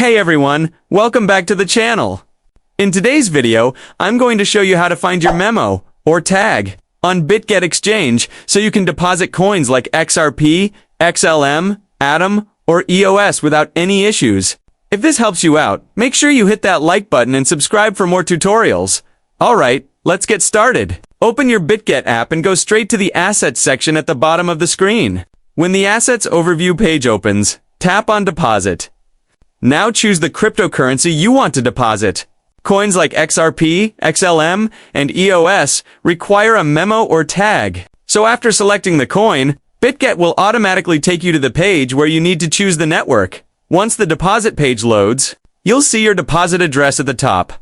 Hey everyone, welcome back to the channel. In today's video, I'm going to show you how to find your memo, or tag, on Bitget Exchange so you can deposit coins like XRP, XLM, Atom, or EOS without any issues. If this helps you out, make sure you hit that like button and subscribe for more tutorials. Alright, let's get started. Open your Bitget app and go straight to the Assets section at the bottom of the screen. When the Assets Overview page opens, tap on Deposit. Now choose the cryptocurrency you want to deposit. Coins like XRP, XLM, and EOS require a memo or tag. So after selecting the coin, Bitget will automatically take you to the page where you need to choose the network. Once the deposit page loads, you'll see your deposit address at the top.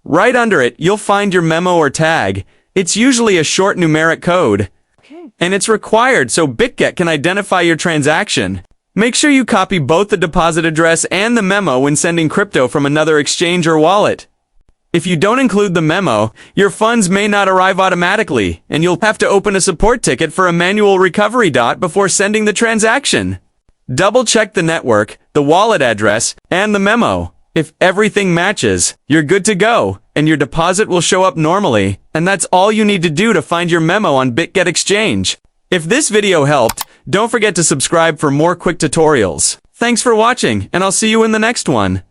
Right under it, you'll find your memo or tag. It's usually a short numeric code. And it's required so Bitget can identify your transaction. Make sure you copy both the deposit address and the memo when sending crypto from another exchange or wallet. If you don't include the memo, your funds may not arrive automatically, and you'll have to open a support ticket for a manual recovery before sending the transaction. Double-check the network, the wallet address, and the memo. If everything matches, you're good to go, and your deposit will show up normally, and that's all you need to do to find your memo on Bitget Exchange. If this video helped, don't forget to subscribe for more quick tutorials. Thanks for watching, and I'll see you in the next one.